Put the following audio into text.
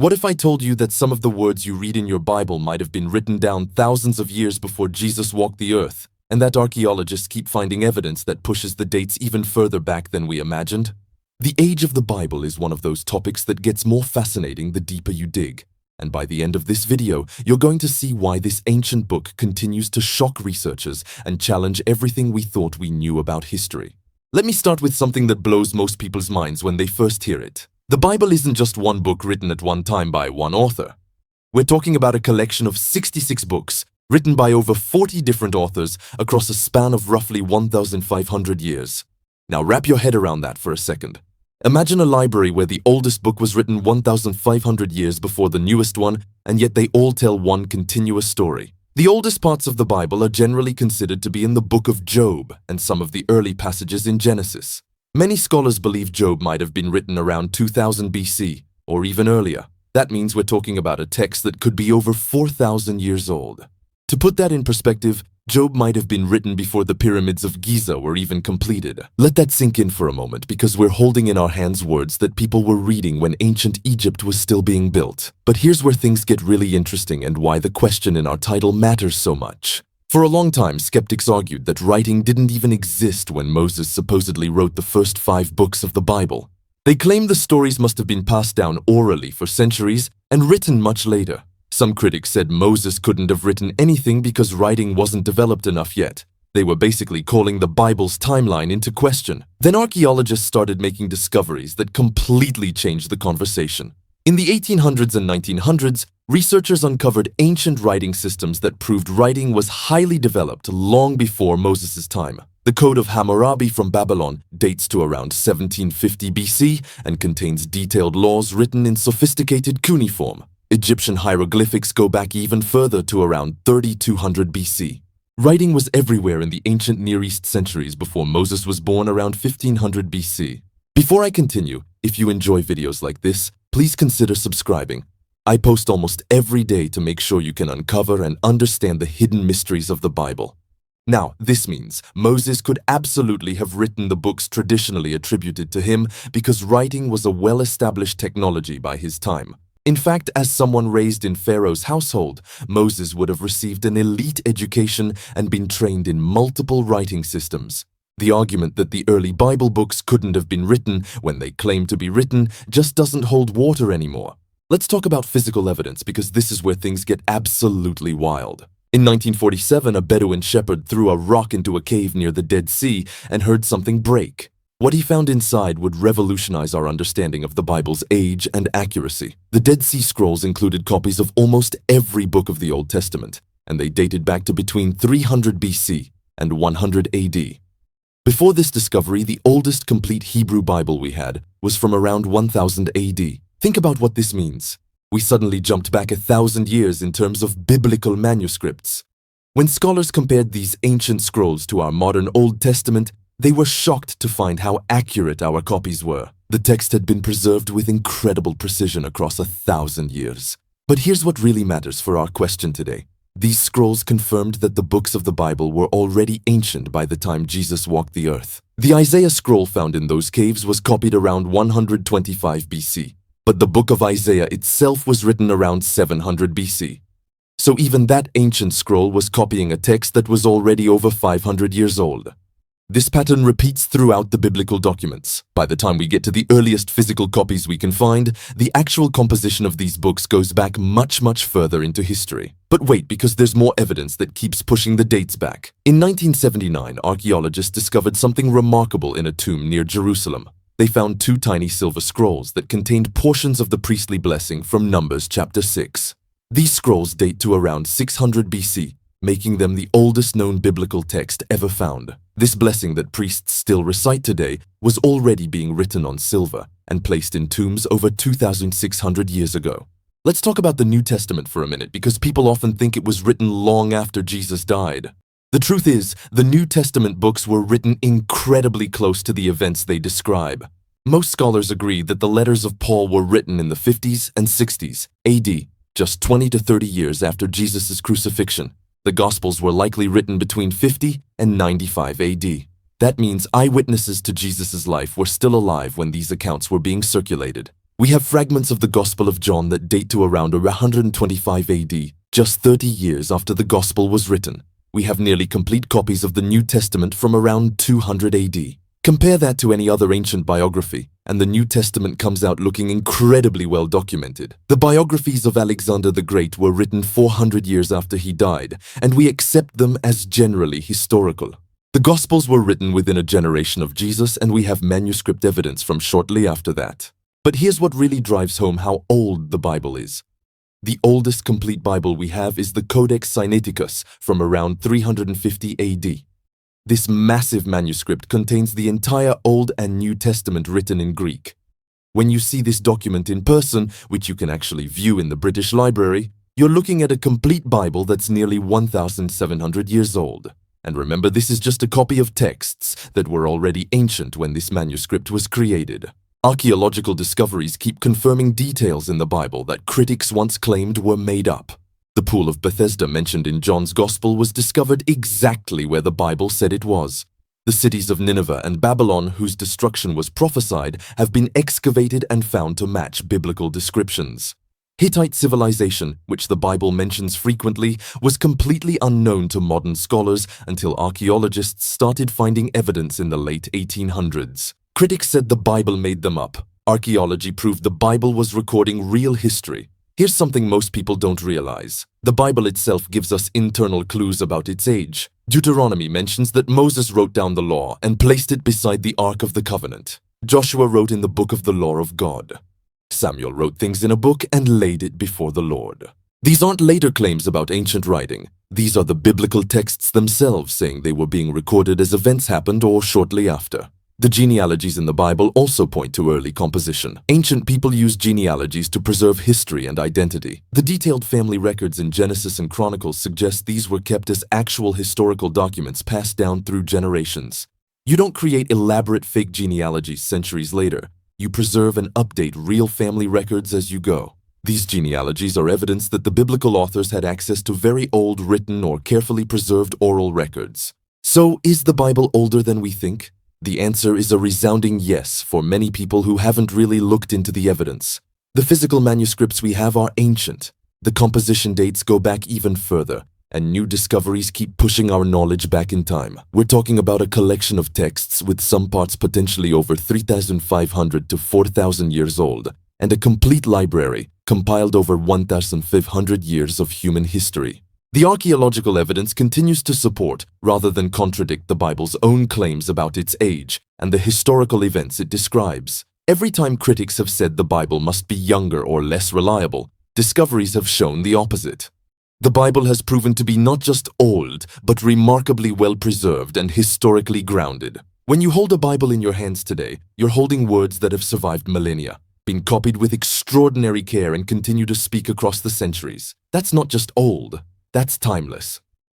What if I told you that some of the words you read in your Bible might have been written down thousands of years before Jesus walked the earth, and that archaeologists keep finding evidence that pushes the dates even further back than we imagined? The age of the Bible is one of those topics that gets more fascinating the deeper you dig. And by the end of this video, you're going to see why this ancient book continues to shock researchers and challenge everything we thought we knew about history. Let me start with something that blows most people's minds when they first hear it. The Bible isn't just one book written at one time by one author. We're talking about a collection of 66 books written by over 40 different authors across a span of roughly 1,500 years. Now wrap your head around that for a second. Imagine a library where the oldest book was written 1,500 years before the newest one, and yet they all tell one continuous story. The oldest parts of the Bible are generally considered to be in the book of Job and some of the early passages in Genesis. Many scholars believe Job might have been written around 2000 BC, or even earlier. That means we're talking about a text that could be over 4,000 years old. To put that in perspective, Job might have been written before the pyramids of Giza were even completed. Let that sink in for a moment, because we're holding in our hands words that people were reading when ancient Egypt was still being built. But here's where things get really interesting and why the question in our title matters so much. For a long time, skeptics argued that writing didn't even exist when Moses supposedly wrote the first 5 books of the Bible. They claimed the stories must have been passed down orally for centuries and written much later. Some critics said Moses couldn't have written anything because writing wasn't developed enough yet. They were basically calling the Bible's timeline into question. Then archaeologists started making discoveries that completely changed the conversation. In the 1800s and 1900s, researchers uncovered ancient writing systems that proved writing was highly developed long before Moses' time. The Code of Hammurabi from Babylon dates to around 1750 BC and contains detailed laws written in sophisticated cuneiform. Egyptian hieroglyphics go back even further to around 3200 BC. Writing was everywhere in the ancient Near East centuries before Moses was born around 1500 BC. Before I continue, if you enjoy videos like this, please consider subscribing. I post almost every day to make sure you can uncover and understand the hidden mysteries of the Bible. Now, this means Moses could absolutely have written the books traditionally attributed to him because writing was a well-established technology by his time. In fact, as someone raised in Pharaoh's household, Moses would have received an elite education and been trained in multiple writing systems. The argument that the early Bible books couldn't have been written when they claim to be written just doesn't hold water anymore. Let's talk about physical evidence because this is where things get absolutely wild. In 1947, a Bedouin shepherd threw a rock into a cave near the Dead Sea and heard something break. What he found inside would revolutionize our understanding of the Bible's age and accuracy. The Dead Sea Scrolls included copies of almost every book of the Old Testament, and they dated back to between 300 BC and 100 AD. Before this discovery, the oldest complete Hebrew Bible we had was from around 1000 AD. Think about what this means. We suddenly jumped back 1,000 years in terms of biblical manuscripts. When scholars compared these ancient scrolls to our modern Old Testament, they were shocked to find how accurate our copies were. The text had been preserved with incredible precision across 1,000 years. But here's what really matters for our question today. These scrolls confirmed that the books of the Bible were already ancient by the time Jesus walked the earth. The Isaiah scroll found in those caves was copied around 125 BC, but the book of Isaiah itself was written around 700 BC. So even that ancient scroll was copying a text that was already over 500 years old. This pattern repeats throughout the biblical documents. By the time we get to the earliest physical copies we can find, the actual composition of these books goes back much further into history. But wait, because there's more evidence that keeps pushing the dates back. In 1979, archaeologists discovered something remarkable in a tomb near Jerusalem. They found 2 tiny silver scrolls that contained portions of the priestly blessing from Numbers chapter 6. These scrolls date to around 600 BC, making them the oldest known biblical text ever found. This blessing that priests still recite today was already being written on silver and placed in tombs over 2,600 years ago. Let's talk about the New Testament for a minute because people often think it was written long after Jesus died. The truth is, the New Testament books were written incredibly close to the events they describe. Most scholars agree that the letters of Paul were written in the 50s and 60s AD, just 20 to 30 years after Jesus' crucifixion. The Gospels were likely written between 50 and 95 AD. That means eyewitnesses to Jesus' life were still alive when these accounts were being circulated. We have fragments of the Gospel of John that date to around 125 AD, just 30 years after the Gospel was written. We have nearly complete copies of the New Testament from around 200 AD. Compare that to any other ancient biography, and the New Testament comes out looking incredibly well documented. The biographies of Alexander the Great were written 400 years after he died, and we accept them as generally historical. The Gospels were written within a generation of Jesus, and we have manuscript evidence from shortly after that. But here's what really drives home how old the Bible is. The oldest complete Bible we have is the Codex Sinaiticus from around 350 AD. This massive manuscript contains the entire Old and New Testament written in Greek. When you see this document in person, which you can actually view in the British Library, you're looking at a complete Bible that's nearly 1,700 years old. And remember, this is just a copy of texts that were already ancient when this manuscript was created. Archaeological discoveries keep confirming details in the Bible that critics once claimed were made up. The Pool of Bethesda mentioned in John's Gospel was discovered exactly where the Bible said it was. The cities of Nineveh and Babylon, whose destruction was prophesied, have been excavated and found to match biblical descriptions. Hittite civilization, which the Bible mentions frequently, was completely unknown to modern scholars until archaeologists started finding evidence in the late 1800s. Critics said the Bible made them up. Archaeology proved the Bible was recording real history. Here's something most people don't realize. The Bible itself gives us internal clues about its age. Deuteronomy mentions that Moses wrote down the law and placed it beside the Ark of the Covenant. Joshua wrote in the book of the law of God. Samuel wrote things in a book and laid it before the Lord. These aren't later claims about ancient writing. These are the biblical texts themselves saying they were being recorded as events happened or shortly after. The genealogies in the Bible also point to early composition. Ancient people used genealogies to preserve history and identity. The detailed family records in Genesis and Chronicles suggest these were kept as actual historical documents passed down through generations. You don't create elaborate fake genealogies centuries later. You preserve and update real family records as you go. These genealogies are evidence that the biblical authors had access to very old written or carefully preserved oral records. So, is the Bible older than we think? The answer is a resounding yes for many people who haven't really looked into the evidence. The physical manuscripts we have are ancient. The composition dates go back even further, and new discoveries keep pushing our knowledge back in time. We're talking about a collection of texts with some parts potentially over 3,500 to 4,000 years old, and a complete library compiled over 1,500 years of human history. The archaeological evidence continues to support, rather than contradict, the Bible's own claims about its age and the historical events it describes. Every time critics have said the Bible must be younger or less reliable, discoveries have shown the opposite. The Bible has proven to be not just old, but remarkably well preserved and historically grounded. When you hold a Bible in your hands today, you're holding words that have survived millennia, been copied with extraordinary care, and continue to speak across the centuries. That's not just old. That's timeless.